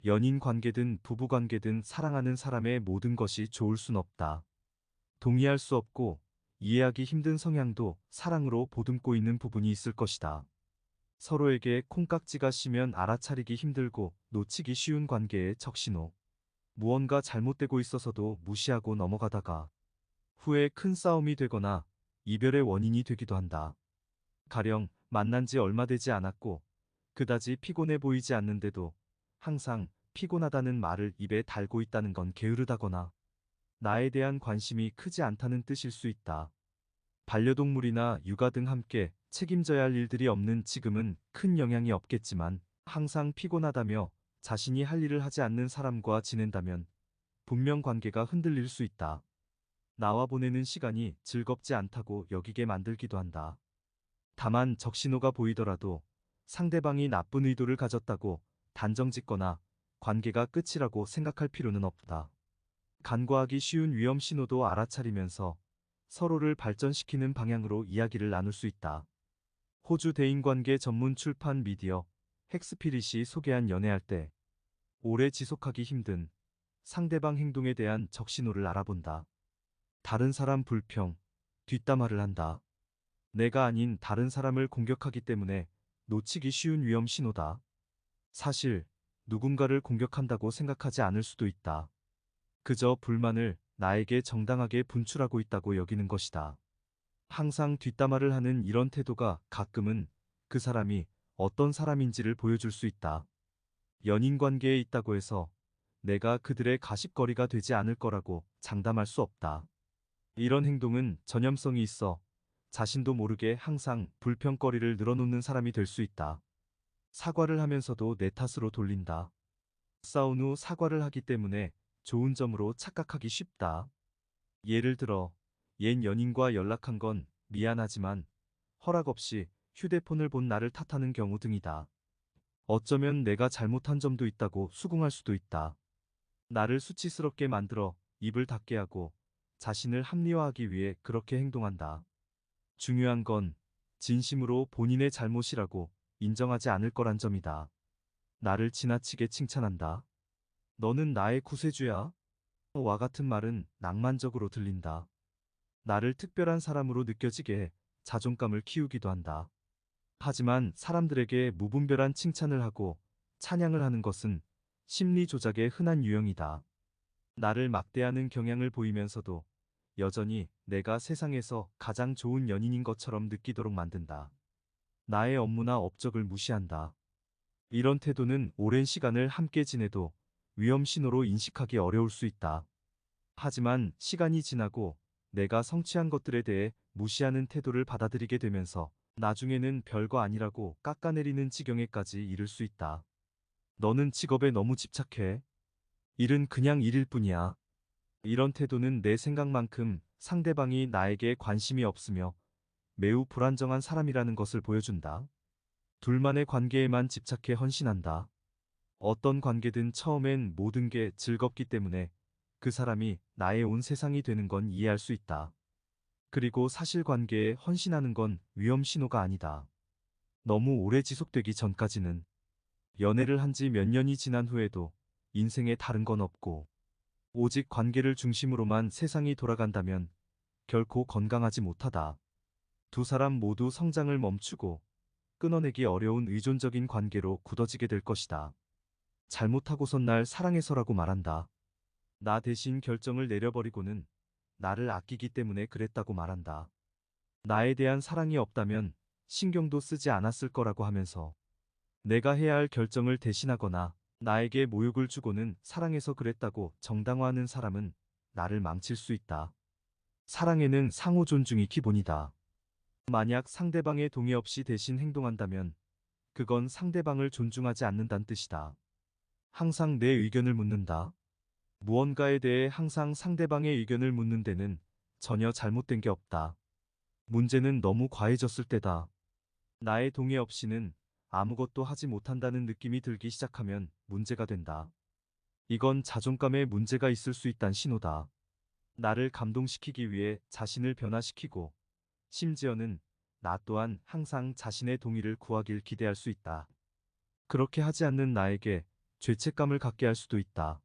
연인 관계든 부부 관계든 사랑하는 사람의 모든 것이 좋을 순 없다. 동의할 수 없고 이해하기 힘든 성향도 사랑으로 보듬고 있는 부분이 있을 것이다. 서로에게 콩깍지가 씌면 알아차리기 힘들고 놓치기 쉬운 관계의 적신호. 무언가 잘못되고 있어서도 무시하고 넘어가다가 후에 큰 싸움이 되거나 이별의 원인이 되기도 한다. 가령 만난 지 얼마 되지 않았고 그다지 피곤해 보이지 않는데도 항상 피곤하다는 말을 입에 달고 있다는 건 게으르다거나 나에 대한 관심이 크지 않다는 뜻일 수 있다. 반려동물이나 육아 등 함께 책임져야 할 일들이 없는 지금은 큰 영향이 없겠지만 항상 피곤하다며 자신이 할 일을 하지 않는 사람과 지낸다면 분명 관계가 흔들릴 수 있다. 나와 보내는 시간이 즐겁지 않다고 여기게 만들기도 한다. 다만 적신호가 보이더라도 상대방이 나쁜 의도를 가졌다고 단정짓거나 관계가 끝이라고 생각할 필요는 없다. 간과하기 쉬운 위험 신호도 알아차리면서 서로를 발전시키는 방향으로 이야기를 나눌 수 있다. 호주 대인관계 전문 출판 미디어 헥스피릿이 소개한 연애할 때 오래 지속하기 힘든 상대방 행동에 대한 적신호를 알아본다. 다른 사람 불평, 뒷담화를 한다. 내가 아닌 다른 사람을 공격하기 때문에 놓치기 쉬운 위험 신호다. 사실 누군가를 공격한다고 생각하지 않을 수도 있다. 그저 불만을 나에게 정당하게 분출하고 있다고 여기는 것이다. 항상 뒷담화를 하는 이런 태도가 가끔은 그 사람이 어떤 사람인지를 보여줄 수 있다. 연인 관계에 있다고 해서 내가 그들의 가십거리가 되지 않을 거라고 장담할 수 없다. 이런 행동은 전염성이 있어 자신도 모르게 항상 불평거리를 늘어놓는 사람이 될 수 있다. 사과를 하면서도 내 탓으로 돌린다. 싸운 후 사과를 하기 때문에 좋은 점으로 착각하기 쉽다. 예를 들어, 옛 연인과 연락한 건 미안하지만 허락 없이 휴대폰을 본 나를 탓하는 경우 등이다. 어쩌면 내가 잘못한 점도 있다고 수긍할 수도 있다. 나를 수치스럽게 만들어 입을 닫게 하고 자신을 합리화하기 위해 그렇게 행동한다. 중요한 건 진심으로 본인의 잘못이라고 인정하지 않을 거란 점이다. 나를 지나치게 칭찬한다. 너는 나의 구세주야. 와 같은 말은 낭만적으로 들린다. 나를 특별한 사람으로 느껴지게 해 자존감을 키우기도 한다. 하지만 사람들에게 무분별한 칭찬을 하고 찬양을 하는 것은 심리 조작의 흔한 유형이다. 나를 막대하는 경향을 보이면서도 여전히 내가 세상에서 가장 좋은 연인인 것처럼 느끼도록 만든다. 나의 업무나 업적을 무시한다. 이런 태도는 오랜 시간을 함께 지내도 위험 신호로 인식하기 어려울 수 있다. 하지만 시간이 지나고 내가 성취한 것들에 대해 무시하는 태도를 받아들이게 되면서 나중에는 별거 아니라고 깎아내리는 지경에까지 이를 수 있다. 너는 직업에 너무 집착해. 일은 그냥 일일 뿐이야. 이런 태도는 내 생각만큼 상대방이 나에게 관심이 없으며 매우 불안정한 사람이라는 것을 보여준다. 둘만의 관계에만 집착해 헌신한다. 어떤 관계든 처음엔 모든 게 즐겁기 때문에 그 사람이 나의 온 세상이 되는 건 이해할 수 있다. 그리고 사실관계에 헌신하는 건 위험 신호가 아니다. 너무 오래 지속되기 전까지는 연애를 한지 몇 년이 지난 후에도 인생에 다른 건 없고 오직 관계를 중심으로만 세상이 돌아간다면 결코 건강하지 못하다. 두 사람 모두 성장을 멈추고 끊어내기 어려운 의존적인 관계로 굳어지게 될 것이다. 잘못하고선 날 사랑해서라고 말한다. 나 대신 결정을 내려버리고는 나를 아끼기 때문에 그랬다고 말한다. 나에 대한 사랑이 없다면 신경도 쓰지 않았을 거라고 하면서 내가 해야 할 결정을 대신하거나 나에게 모욕을 주고는 사랑해서 그랬다고 정당화하는 사람은 나를 망칠 수 있다. 사랑에는 상호 존중이 기본이다. 만약 상대방의 동의 없이 대신 행동한다면 그건 상대방을 존중하지 않는다는 뜻이다. 항상 내 의견을 묻는다. 무언가에 대해 항상 상대방의 의견을 묻는 데는 전혀 잘못된 게 없다. 문제는 너무 과해졌을 때다. 나의 동의 없이는 아무것도 하지 못한다는 느낌이 들기 시작하면 문제가 된다. 이건 자존감에 문제가 있을 수 있단 신호다. 나를 감동시키기 위해 자신을 변화시키고 심지어는 나 또한 항상 자신의 동의를 구하길 기대할 수 있다. 그렇게 하지 않는 나에게 죄책감을 갖게 할 수도 있다.